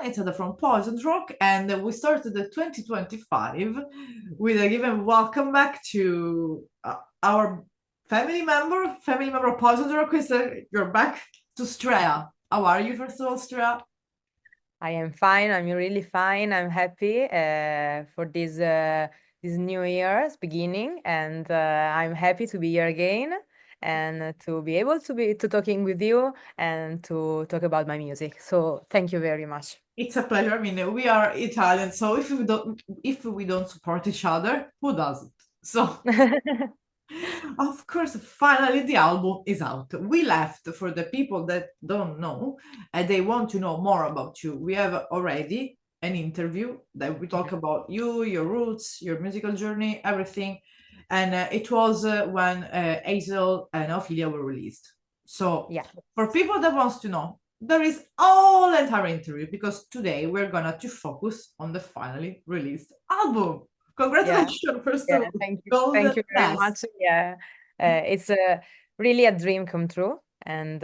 It's from Poison Rock, and we started the 2025 with a given welcome back to our family member of Poison Rock. You're back to Strea. How are you, first of all, Strea? I am fine. I'm really fine. I'm happy for this new year's beginning, and I'm happy to be here again and to be able to talking with you and to talk about my music. So thank you very much. It's a pleasure. I mean, we are Italian, so if we don't support each other, who does it? So of course, finally the album is out. We left for the people that don't know and they want to know more about you. We have already an interview that we talk about you, your roots, your musical journey, everything. And it was when Hazel and Ophelia were released. So Yeah, for people that wants to know, there is all the entire interview because today we're gonna to focus on the finally released album. yeah. Congratulations, first Yeah, of all, thank you. golden Thank you very best. much. Yeah, it's really a dream come true. And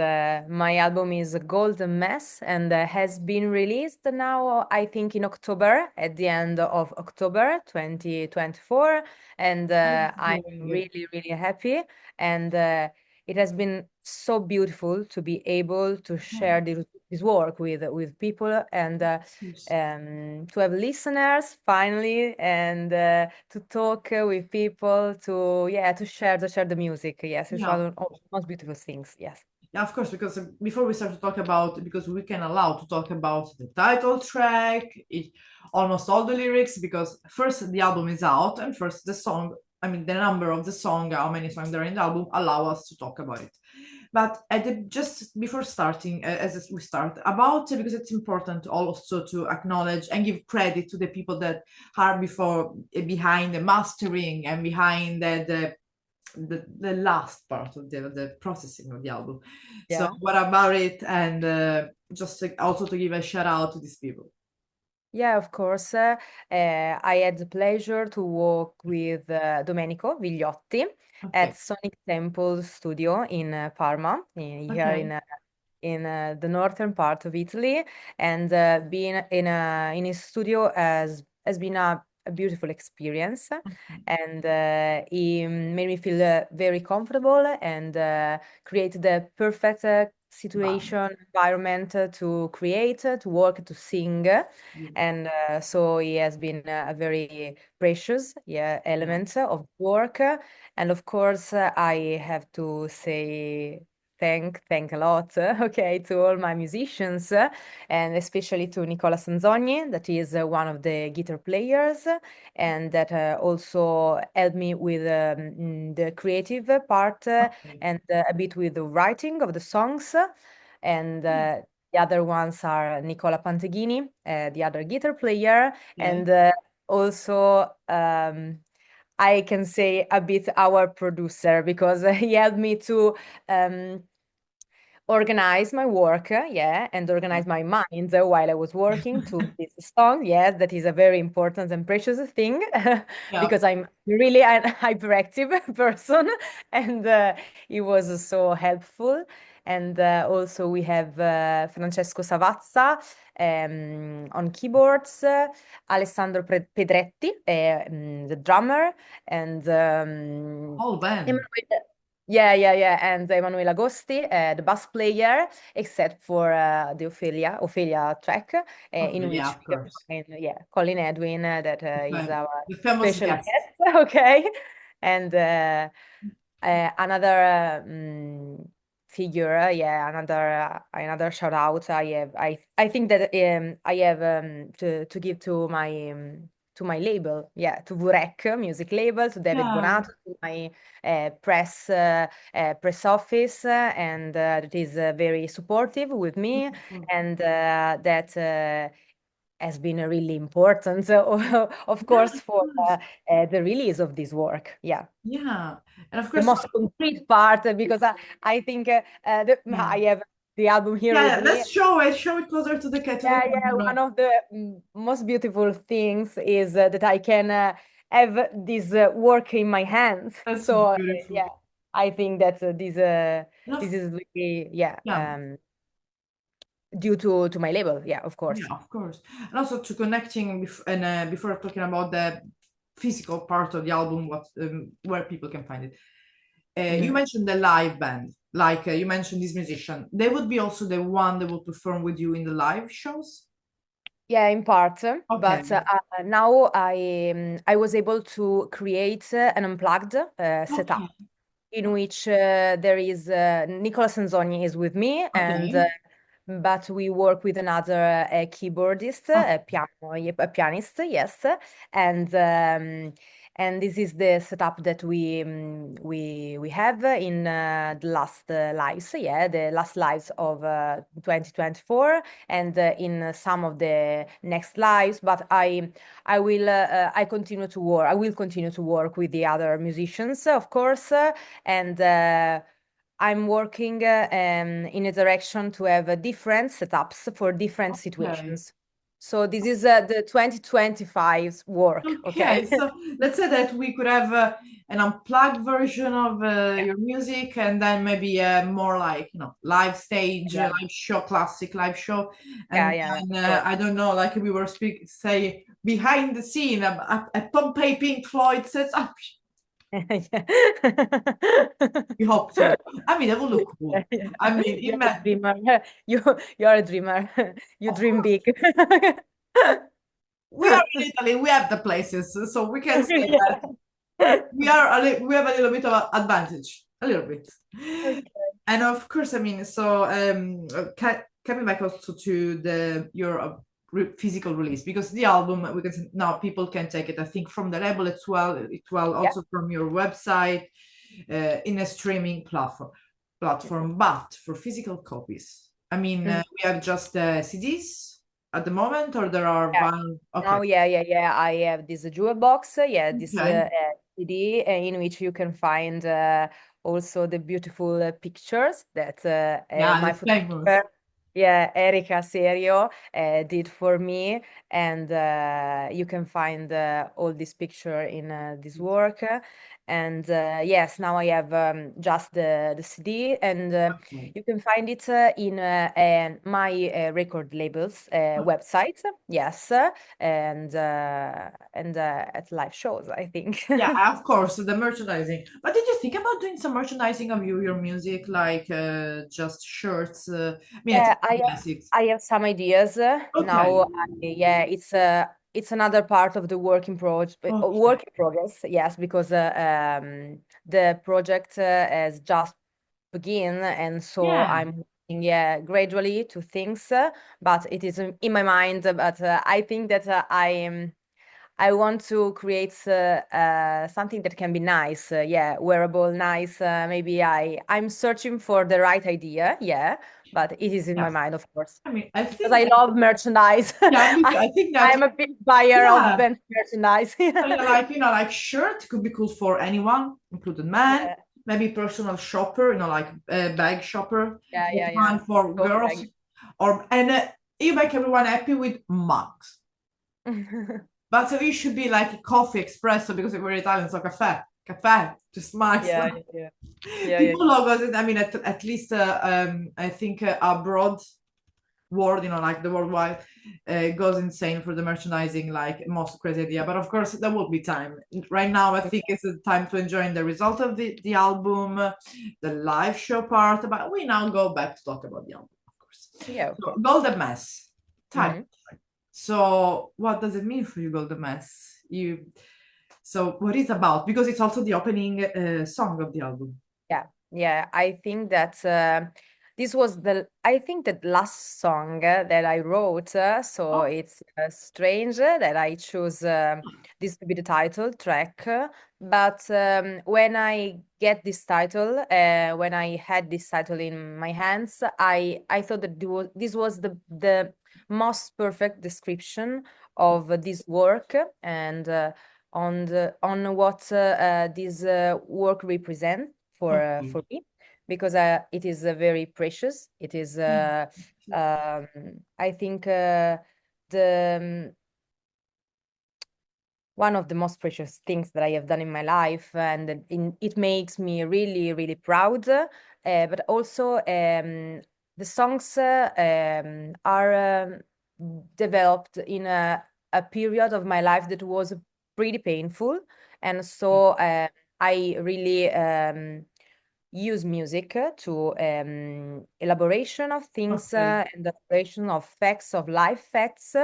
my album is Golden Mess and has been released now, I think, in October, at the end of October 2024. And I'm Amazing. really, really happy. And it has been so beautiful to be able to share this work with people and Yes. to have listeners finally and to talk with people to share the music. Yes, it's Yeah, one of the most beautiful things. Yes. yeah, of course, because before we start to talk about, because we can allow to talk about the title track, almost all the lyrics, because first the album is out, and first the song, I mean, the number of the song, how many songs there are in the album, allow us to talk about it. But just before starting, as we start, about because it's important also to acknowledge and give credit to the people that are behind the mastering and behind the last part of the processing of the album. So Yeah. what about it? And also to give a shout out to these people. Yeah, of course. I had the pleasure to work with Domenico Vigliotti at Okay. Sonic Temple Studio in Parma, here Okay. in the northern part of Italy, and being in his studio has been a beautiful experience, Okay. and he made me feel very comfortable and created the perfect Balance. situation environment to create, to work, to sing, Yeah. and so he has been a very precious, yeah, Yeah. element of work, and of course I have to say thank a lot, okay, to all my musicians, and especially to Nicola Sanzogni, that is one of the guitar players, and that also helped me with the creative part Okay. and a bit with the writing of the songs. And the other ones are Nicola Panteghini, the other guitar player, Okay. and also I can say a bit our producer because he helped me to um, organize my work, yeah, and organize my mind while I was working to this song. Yes, that is a very important and precious thing Yeah. because I'm really an hyperactive person, and it was so helpful. And also we have Francesco Savazza on keyboards, Alessandro Pedretti, the drummer, and Whole band. Emanuele, yeah, and Emanuele Agosti, the bass player, except for the Ophelia track, Okay. in Yeah. which Of we course. have Colin Edwin, that is our The famous special guest. guest, okay, and another figure, yeah, another shout out. I think that I have to give to my label, yeah, to Vurek music label, to David Yeah. Bonato, to my press office, and that is very supportive with me, and that has been really important, of Yeah. course, Of for course. the release of this work. Yeah, Yeah. And of the course. most concrete part, because I think Yeah. I have the album here Yeah. with Yeah. me. Let's show it. Show it closer to the Yeah, one camera. of the most beautiful things is that I can have this work in my hands. That's So beautiful. yeah, I think that And this is really, yeah, yeah. due to my label, yeah, of Yeah, course. of course. And also to connecting before talking about the physical part of the album, what where people can find it. You Mhm. mentioned the live band, like you mentioned this musician. They would be also the one that will perform with you in the live shows. Yeah, in part, but Okay. now I was able to create an unplugged setup Okay. in which there is Nicola Sanzoni is with me, and Okay. but we work with another keyboardist, Okay. a pianist, yes, and and this is the setup that we have in the last lives, yeah, the last lives of 2024, and in some of the next lives. But I continue to work. I will continue to work with the other musicians, of course, and. I'm working in a direction to have different setups for different Okay. situations. So this is the 2025's work, okay? Okay, so let's say that we could have an unplugged version of Yeah, your music, and then maybe more like, live stage, yeah, live show, classic live show, yeah, and yeah, then sure. I don't know, like we were say behind the scene, a Pompeii Pink Floyd setup. We hope to. I mean, that would look Yeah, cool. yeah. I mean, You're a dreamer. You you're a dreamer. You of dream course, big. we are in Italy. We have the places, so we can say that Yeah. we have a little bit of an advantage, a little bit. Okay. And of course, I mean, so coming back also to the your physical release, because the album we can say now people can take it, I think, from the label as well, Yeah. also from your website, in a streaming platform. But for physical copies, I mean, Mhm. we have just CDs at the moment, or there are Yeah. vinyl. Okay, Now, yeah. I have this jewel box, yeah, this okay, CD in which you can find also the beautiful pictures that yeah, my the famous. photographer, yeah, Erika Serio, did for me, and you can find all this picture in this work. And yes, now I have just the CD, and Okay. you can find it in my record labels website. Yes, and at live shows, I think. Yeah, of course, the merchandising. But did you think about doing some merchandising of your music, like just shirts? I mean, I Yeah, think yes, it's I have some ideas okay. now. Yeah, it's another part of the Okay. work in progress. Yes, because the project has just begun, and so Yeah. I'm working, yeah, gradually to things, but it is in my mind. But I think that I want to create something that can be nice, yeah, wearable, nice. Maybe I'm searching for the right idea, yeah, but it is in my Yes. mind, of course, I mean, I because think I that love merchandise. yeah, me too. I think that I'm a big buyer of yeah, bench merchandise. like shirt could be cool for anyone, including man. Yeah, Maybe personal shopper, like bag shopper. That's yeah. one for Tote girls, bag. or and you make everyone happy with mugs. But so it should be like a coffee espresso because we're Italian, so cafe, just mugs. Yeah, yeah, People yeah. logos, I mean, at least I think abroad world, like the worldwide, goes insane for the merchandising, like most crazy idea. But of course, there will be time. Right now, I think it's the time to enjoy the result of the album, the live show part. But we now go back to talk about the album, of course. Yeah, of So, course. Golden Mess, type. Hmm. So, what does it mean for you, Golden Mess? So, what is about? Because it's also the opening song of the album. Yeah. I think that this was I think that last song that I wrote. So Oh, it's strange that I choose this to be the title track. But when I get this title, when I had this title in my hands, I thought that this was the most perfect description of this work, and on what this work represents okay. for me, because it is very precious. It is I think the one of the most precious things that I have done in my life, and it makes me really, really proud. But also, the songs are developed in a period of my life that was pretty painful, and so I really use music to elaboration of things Okay. and elaboration of facts, of life facts.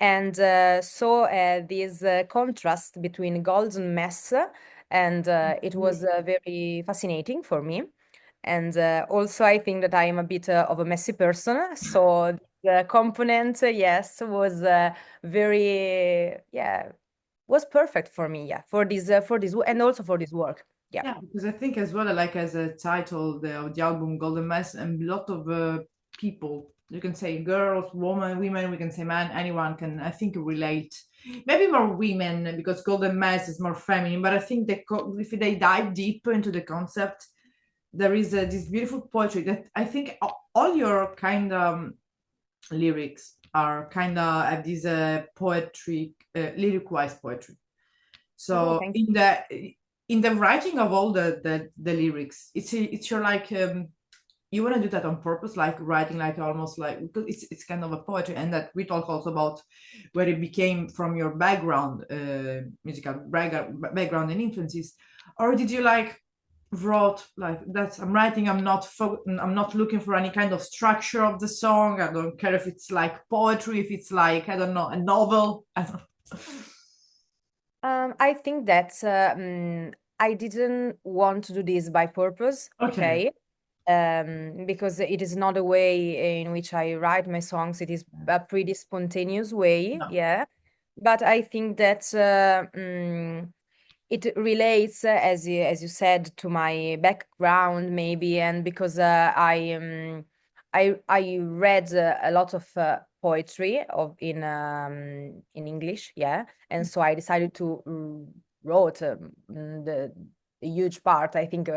And so this contrast between golden mess and it was very fascinating for me. And also, I think that I am a bit of a messy person. So the component, yes, was very, yeah, was perfect for me. Yeah, for this, and also for this work. Yeah. Yeah, because I think as well, like as a title of the album Golden Mess, and a lot of people, you can say girls, women, we can say man, anyone can, I think, relate. Maybe more women because Golden Mess is more feminine, but I think that if they dive deep into the concept, there is this beautiful poetry that I think all your kind of lyrics are kind of at this poetry, lyric-wise poetry. Oh, So thank in the writing of all the lyrics, it's your like you want to do that on purpose, like writing like almost like because it's kind of a poetry, and that we talk also about where it became from your background, musical background and influences, or did you like wrote like that's I'm writing, I'm not looking for any kind of structure of the song. I don't care if it's like poetry, if it's like I don't know a novel. I don't know. I think that I didn't want to do this by purpose, Okay. okay? Because it is not a way in which I write my songs. It is a pretty spontaneous way, No. yeah. But I think that it relates, as you said, to my background maybe, and because I read a lot of poetry of in English, yeah, and so I decided to wrote the a huge part. I think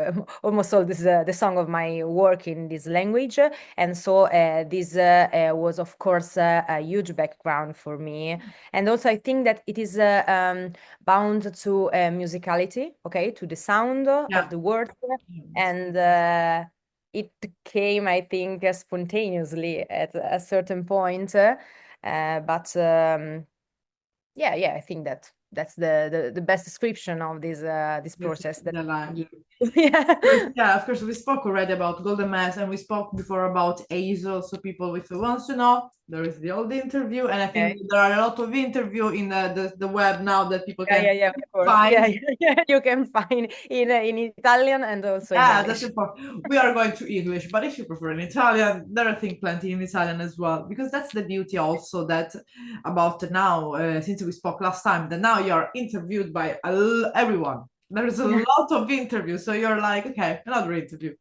almost all this the song of my work in this language, and so this was of course a huge background for me, and also I think that it is bound to musicality, okay, to the sound of Yeah. the words, and it came, I think, spontaneously at a certain point. But yeah, yeah, I think that that's the best description of this This process that the I can line. give. Yeah. Yeah, of course, we spoke already about Golden Mass and we spoke before about Hazel. So people, if they wants to know, there is the old interview, and I think Okay. there are a lot of interview in the web now that people Yeah, can yeah, yeah, of course. Yeah, find. yeah, yeah. You can find in Italian and also in Yeah, that's English. important. We are going to English, but if you prefer in Italian, there are I think plenty in Italian as well, because that's the beauty also that about now, since we spoke last time, that now you're interviewed by everyone. There's a Yeah, lot of interviews, so you're like, okay, another interview.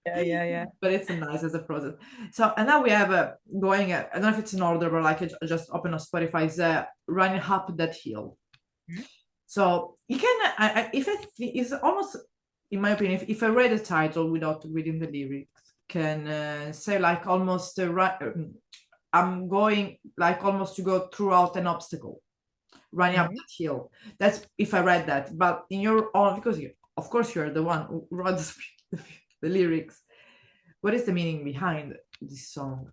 yeah, yeah, yeah. But it's nice as a process. So, and now we have going, I don't know if it's in order, but like I just open up Spotify's Running Up That Hill. Mhm. So you can, if it's almost, in my opinion, if I read the title without reading the lyrics, can say like almost I'm going like almost to go throughout an obstacle, running up Mhm. that hill. That's if I read that. But in your own, because you, of course, you're the one who wrote the lyrics. What is the meaning behind this song,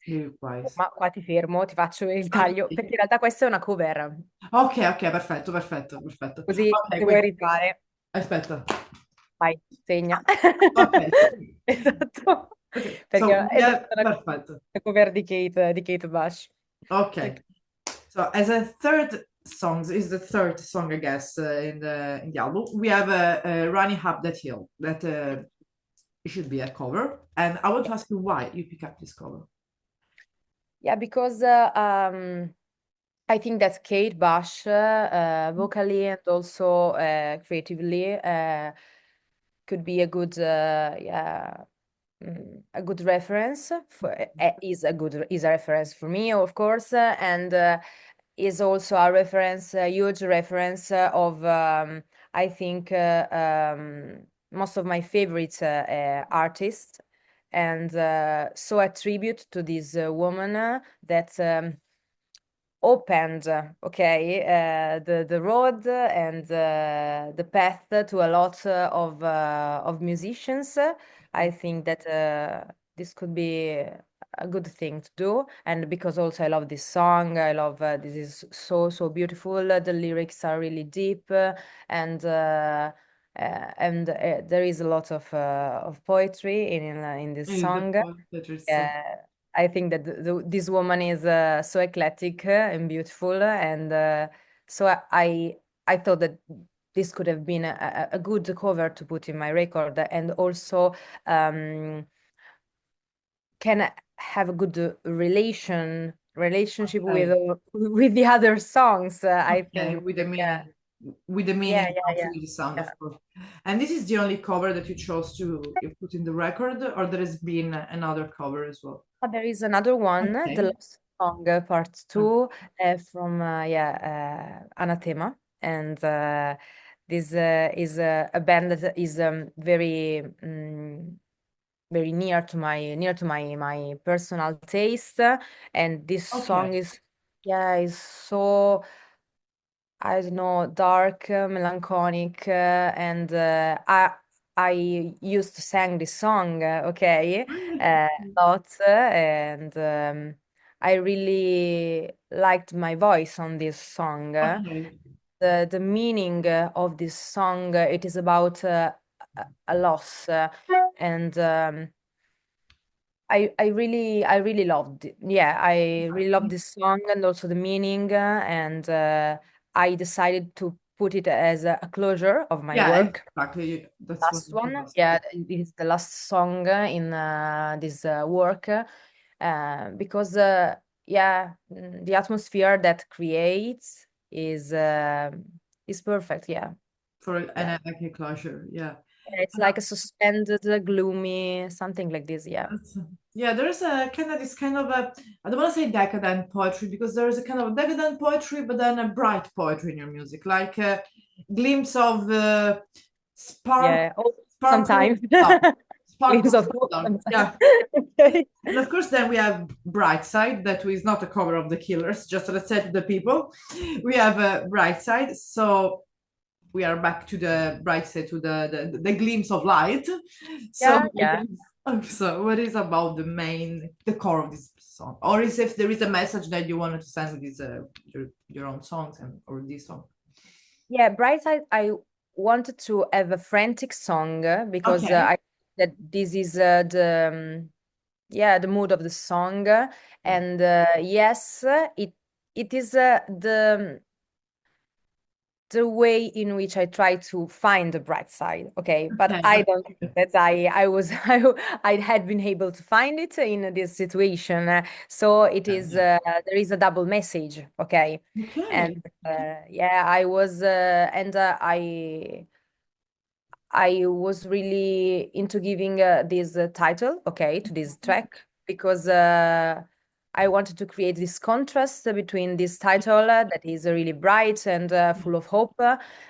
lyric-wise? Ma qua ti fermo, ti faccio il Ok, taglio, perché in realtà questa è una cover, ok, ok, perfetto, perfetto, perfetto. così Ok, se vuoi quindi rifare, aspetta. vai, segna. Ok, Esatto, okay. So perché we esatto, have è perfect. la cover di Kate Bush. Okay. Ok. So as a third song is the third song, I guess, in the album. We have "Running Up That Hill" that it should be a cover, and I want to ask you why you pick up this cover. Yeah, because I think that Kate Bush, vocally and also creatively, could be a good, yeah, a good reference for is a reference for me, of course, and is also a reference, a huge reference of I think most of my favorite artists, and so a tribute to this woman that opened, okay, the road and the path to a lot of musicians. I think that this could be a good thing to do. And because also I love this song, I love this is so beautiful. The lyrics are really deep, and there is a lot of poetry in this Is the song. part that is I think that this woman is so eclectic and beautiful, and so I thought that this could have been a good cover to put in my record, and also um, can have a good relationship okay. with the other songs. I Okay, think, yeah, with the yeah, meaning, yeah, not yeah, with the sound, yeah. of course. And this is the only cover that you chose to put in the record, or there has been another cover as well? But there is another one, the Okay. last song, part two, from Anathema, and this is a band that is very very near to my personal taste, and this song Okay. is yeah is so I don't know, dark, melancholic, and I used to sing this song, okay, a lot, and I really liked my voice on this song. Okay. The meaning of this song, it is about a loss, and I really loved it. Yeah, I really loved this song and also the meaning, and I decided to put it as a closure of my Yeah, work. exactly. That's what Last I one, was. yeah, it is the last song in this work, because yeah, the atmosphere that creates is perfect. Yeah, For yeah. an like a closure. Yeah. It's like a suspended, gloomy, something like this. Yeah. That's- Yeah, there's a kind of this kind of a, I don't want to say decadent poetry because there is a kind of decadent poetry, but then a bright poetry in your music, like a glimpse of spark, Yeah, oh, sparkle sometimes. love, sparkle Glimpse of of hope love. sometimes. Yeah. Okay. And of course, then we have Bright Side, that is not a cover of The Killers, just let's say to the people. We have a Bright Side. So we are back to the bright side, to the glimpse of light. So Yeah, yeah. so what is about the core of this song, or is if there is a message that you wanted to send with this your own songs and or this song? Yeah, Bright Side, I wanted to have a frantic song because Okay. I that this is the mood of the song, and yes, it is the way in which I try to find the bright side. Okay, but Okay. I don't think that I was I had been able to find it in this situation. So it Yeah, is yeah. there is a double message. Okay, Okay. and yeah, I was and I was really into giving this title, okay, to this track because I wanted to create this contrast between this title that is really bright and full of hope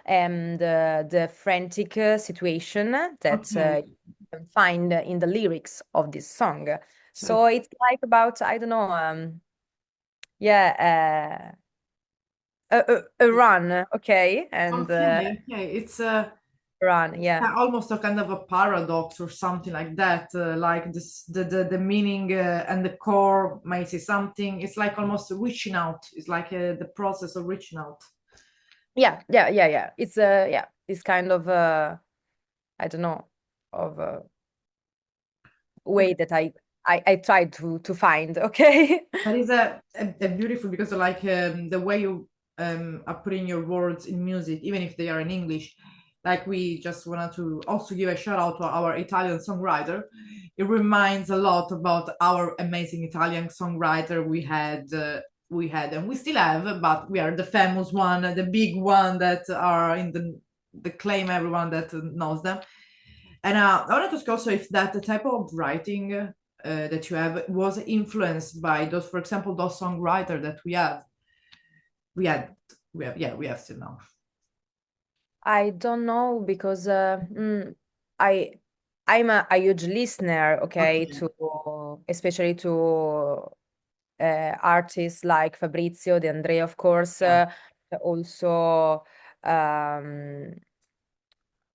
and the frantic situation that Okay. you can find in the lyrics of this song. So So it's like about, I don't know, yeah, a run, okay, and okay. It's run, yeah. almost a kind of a paradox or something like that. Like this, the meaning and the core may say something. It's like almost reaching out. It's like the process of reaching out. Yeah. It's yeah, this kind of I don't know of way Okay. that I tried to find. Okay. But it's a beautiful because like the way you are putting your words in music, even if they are in English. Like we just wanted to also give a shout out to our Italian songwriter. It reminds a lot about our amazing Italian songwriter we had and we still have, but we are the famous one, the big one that are in the claim everyone that knows them. And I wanted to ask also if that the type of writing that you have was influenced by those, for example, those songwriter that we had, we have still now. I don't know because I I'm a huge listener, okay, Okay, to especially to artists like Fabrizio De André, of course, yeah, also um,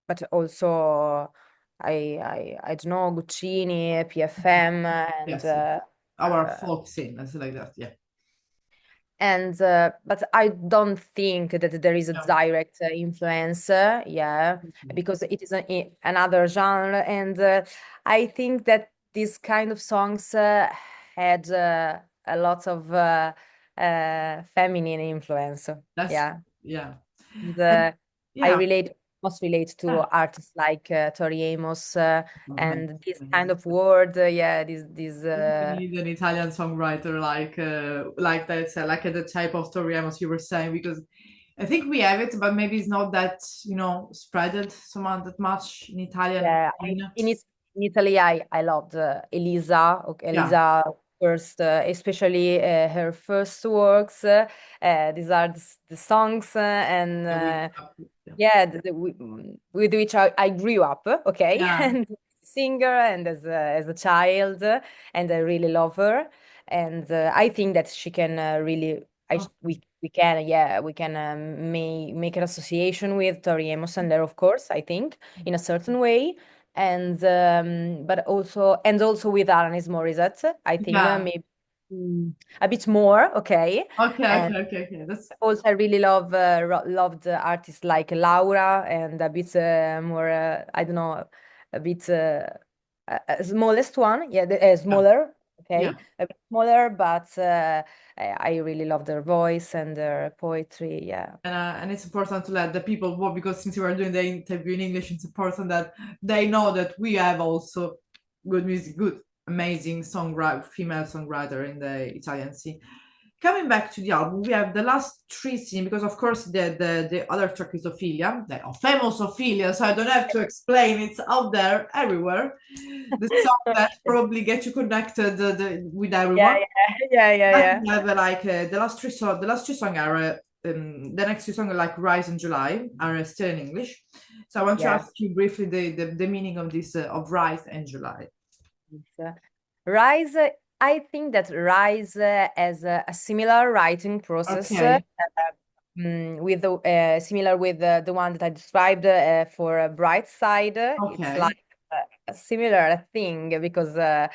but also I don't know, Guccini, PFM, and Yes, our folk scene, let's say like that. Yeah. but I don't think that there is a No. direct influence, yeah, Okay. because it is another genre, and I think that these kind of songs had a lot of feminine influence, That's yeah. yeah. And And I yeah, must relate to yeah. artists like Tori Amos, Amazing. and this kind Amazing. of word, yeah, this I think we need an Italian songwriter like that, like the type of Tori Amos you were saying, because I think we have it, but maybe it's not that, spreaded so much that much in Italian Yeah, scene. in Italy, I loved Elisa. Okay, Yeah, Elisa first, especially her first works. These are the songs, and yeah, yeah, yeah, with which I grew up. Okay, yeah. and as a singer and as a child, and I really love her. And I think that she can really. Oh, We can, yeah, we can make an association with Tori Amos and there, of course, I think in a certain way, and but also with Alanis Morissette, I think yeah. maybe a bit more, okay. Okay, And okay, okay, okay. That's also I really loved artists like Laura, and a bit more I don't know, a bit smallest one, yeah, yeah, smaller, yeah. okay, a bit smaller, but I really love their voice and their poetry, yeah. And it's important to let the people know, because since we are doing the interview in English, it's important that they know that we have also good music, good, amazing songwriter, female songwriter in the Italian scene. Coming back to the album, we have the last three scenes, because of course the other track is Ophelia, the famous Ophelia, so I don't have to explain, it's out there everywhere. The song that probably get you connected with Yeah, everyone. yeah, yeah, yeah, But yeah. we have like the last two songs are the next two songs are like Rise and July are still in English. So I want to Yeah. ask you briefly the meaning of this of Rise and July. It's, Rise, I think that Rise has a similar writing process Okay, with similar with the one that I described for a Bright Side. It's okay, like a similar thing because uh,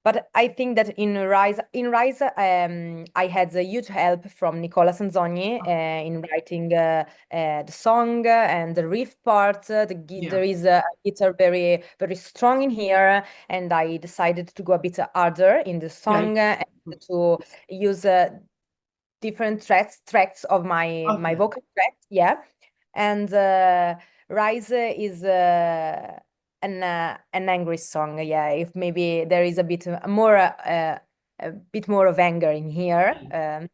but I think that in Rise, I had a huge help from Nicola Sanzogni in writing the song and the riff part. yeah, There is a guitar very, very strong in here, and I decided to go a bit harder in the yeah, song and to use different tracks of my okay, vocal track. Yeah, and Rise is an angry song. Yeah, if maybe there is a bit more of anger in here.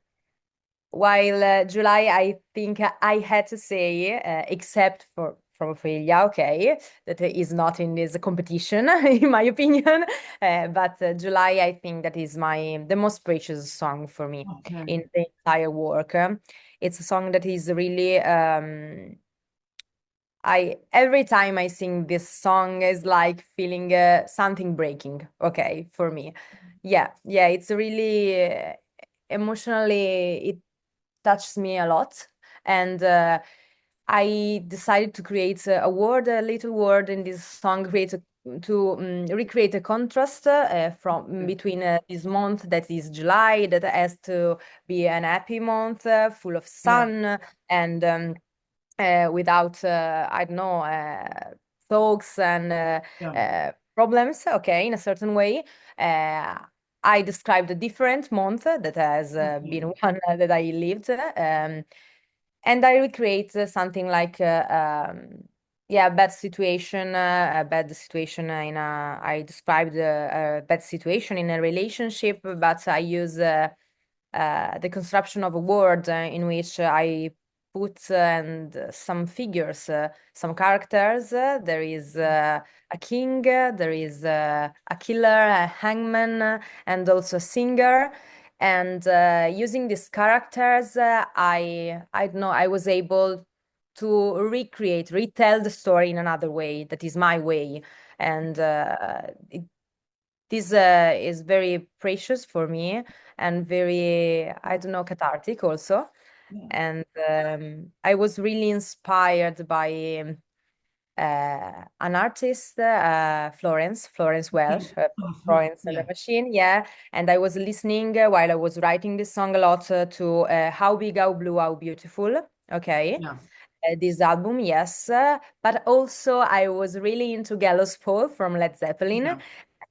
While July, I think I had to say, except for from Ophelia, okay, that is not in this competition, in my opinion. But July, I think that is the most precious song for me okay, in the entire work. It's a song that is really I every time I sing this song is like feeling something breaking. Okay, for me, yeah, yeah, it's really emotionally it touches me a lot, and I decided to create a little word in this song, to recreate a contrast from okay, between this month that is July, that has to be an happy month, full of yeah, sun and without I don't know thoughts and yeah, problems. Okay, in a certain way. Uh, I described a different month that has okay, been one that I lived, and I recreate something like yeah, a bad situation in a. I described a bad situation in a relationship, but I use the construction of a word in which I put and some figures, some characters. There is a king, there is a killer, a hangman, and also a singer. And using these characters, I don't know, I was able to retell the story in another way that is my way, and this is very precious for me and very, I don't know, cathartic also. yeah, And I was really inspired by an artist, Florence Okay. Welsh, Oh, Florence and the yeah, Machine, yeah. And I was listening while I was writing this song a lot to How Big, How Blue, How Beautiful. Okay, yeah, this album, yes. But also I was really into Gallows Pole from Led Zeppelin.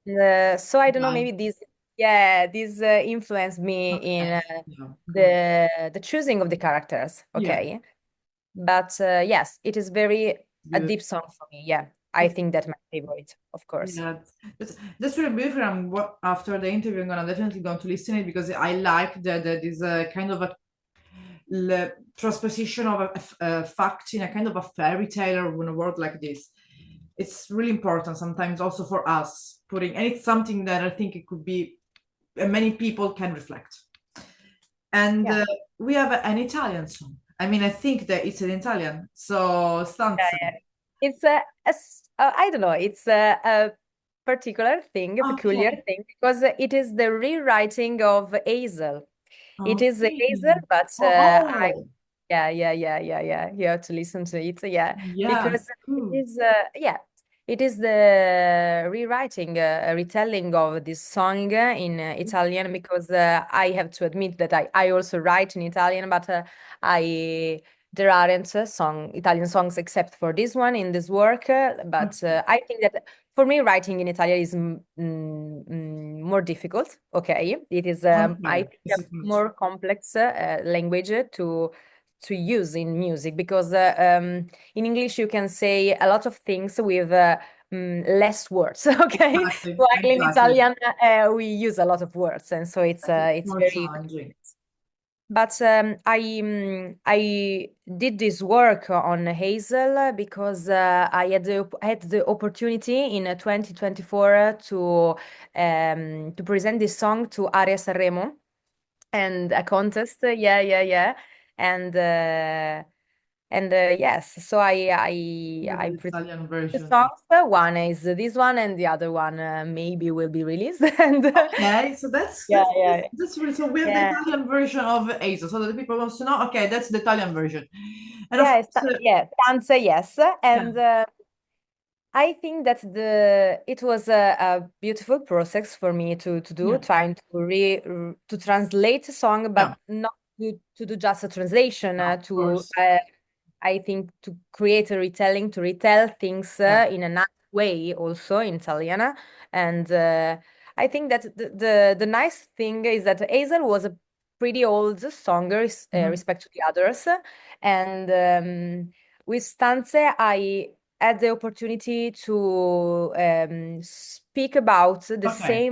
yeah. So I don't know, Right. maybe this influenced me in Okay. Yeah, correct. the choosing of the characters. Yeah, Okay, but yes, it is very a good. deep song for me. Yeah, I That's think that's my favorite, of course. yeah, that's really beautiful. And what after the interview, I'm gonna definitely going to listen it because I like the this kind of a transposition of a fact in a kind of a fairy tale or in a world like this. It's really important sometimes also for us putting, and it's something that I think it could be many people can reflect. And Yeah. we have an Italian song. I mean, I think that it's an Italian. So Yeah, stanza. yeah. It's I don't know, it's a particular thing, a peculiar Okay. thing, because it is the rewriting of Hazel. It is Hazel, Okay. but Oh, yeah. You have to listen to it, yeah, yeah, because it cool. is, yeah, it is the rewriting, a retelling of this song in Italian. Because I have to admit that I also write in Italian, but I there aren't Italian songs except for this one in this work. But Okay. I think that for me, writing in Italian is more difficult. Okay, it is I Okay. think a It's a good. more complex language to use in music, because in English you can say a lot of things with less words. Okay, Exactly. while in Exactly. Italian we use a lot of words, and so It's it's more very challenging. but I did this work on Hazel because I had the opportunity in 2024 to present this song to Aria Sanremo and a contest. Yeah. And yes, so We have I the presented Italian the version. songs. One is this one, and the other one maybe will be released. And Okay, so that's yeah, that's yeah, that's, that's really so we have the yeah. Italian version of ASO, so that the people wants to know. Okay, that's the Italian version, and of Yeah, course, yeah, answer yes. yeah, And I think that the it was a beautiful process for me to do, yeah, trying to translate a song, yeah, but not to do just a translation, yeah, of course, I think to create a retelling, to retell things yeah, in a nice way, also in Italian. And I think that the nice thing is that Hazel was a pretty old song mhm, respect to the others. And with Stanze, I had the opportunity to speak about okay,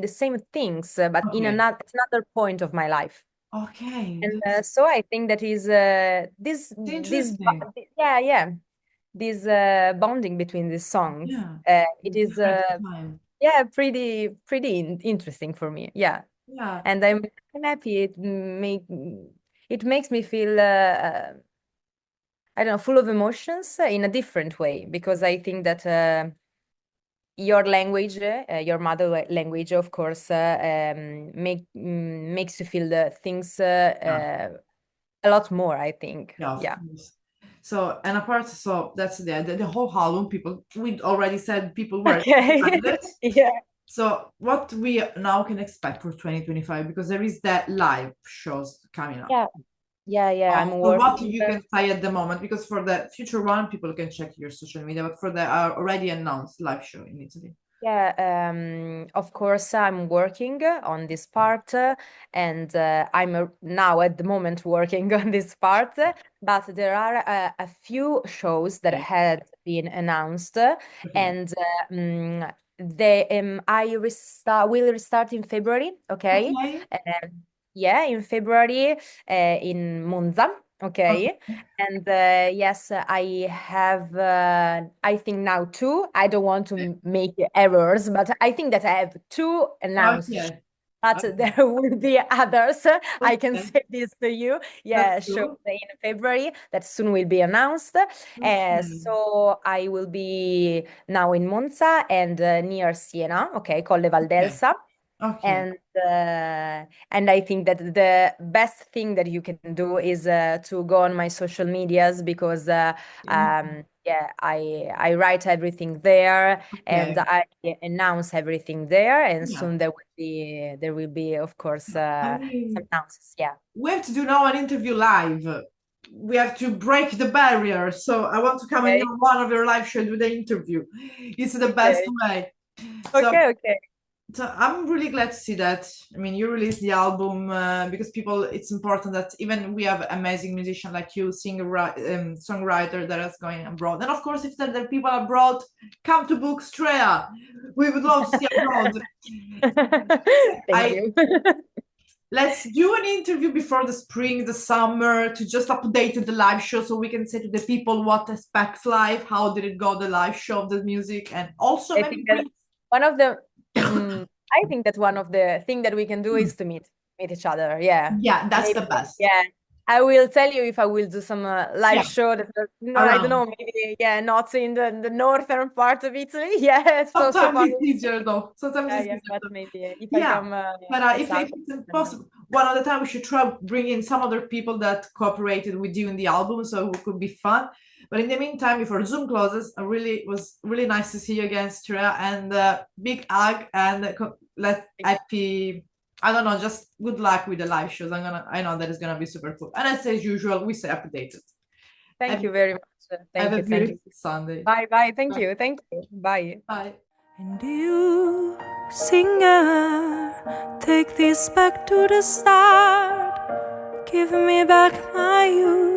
the same things, but in okay, another point of my life. okay, And that's so I think that is interesting. yeah, this bonding between these songs. Yeah, It in is different time. yeah, pretty interesting for me. Yeah, Yeah, and I'm happy. It makes me feel I don't know, full of emotions in a different way, because I think that your language, your language, of course, makes you feel the things yeah, a lot more, I think. yeah, of Yeah. course. So and apart, so that's the whole album. People, we already said people were Okay. excited. Yeah. So what we now can expect for 2025, because there is that live shows coming up. Yeah. Yeah. I'm For what working. you can say at the moment, because for the future one, people can check your social media, but for the already announced live show in Italy. Yeah, of course, I'm working on this part, and I'm now at the moment working on this part, but there are a few shows that Okay. had been announced, Okay. and I will restart in February, okay? Okay. Yeah, in February in Monza, okay? Okay. And yes, I have, I think now two. I don't want to make errors, but I think that I have two announced, Okay. but there Okay. will be others. I can Okay. say this to you. That's Yeah, shows cool. in February that soon will be announced. Okay. So I will be now in Monza and near Siena, okay, Colle Okay. Valdelsa. Okay. And I think that the best thing that you can do is to go on my social medias because yeah, I write everything there and Okay. I announce everything there, and Yeah. soon there will be of course I some mean, announces. Yeah. we have to do now an interview live. We have to break the barrier. So I want to come in Okay. on one of your live shows with the interview. It's the best Okay. way. So, Okay. Okay. so I'm really glad to see that. I mean, you released the album because people. It's important that even we have amazing musician like you, singer, songwriter that is going abroad, and of course, if there are people abroad, come to book Strea. We would love to see abroad. Thank I you. Let's do an interview before the spring, the summer, to just update the live show so we can say to the people what expects live, how did it go, the live show of the music, and also I maybe think that bring. one of the I think that one of the thing that we can do is to meet each other. Yeah. Yeah, that's Maybe the best. yeah. I will tell you if I will do some live Yeah, show that no, I don't around. know, maybe yeah, not in the northern part of Italy. Yeah, so Sometimes far. it's easier though. Sometimes Yeah, it's yeah, easier. but maybe if I Yeah, come but if south, it's then impossible, one of the time we should try bring in some other people that cooperated with you in the album, so it could be fun. But in the meantime, before Zoom closes, it was really nice to see you again, Strea, and big hug and let happy. I don't know, just good luck with the live shows. I know that it's gonna be super cool. And as usual, we stay updated. thank Have, you very much. have Thank a you, thank you. beautiful Sunday. Bye, bye. Thank Bye. you, thank you. Bye. Bye. And you, singer, take this back to the start. Give me back my youth.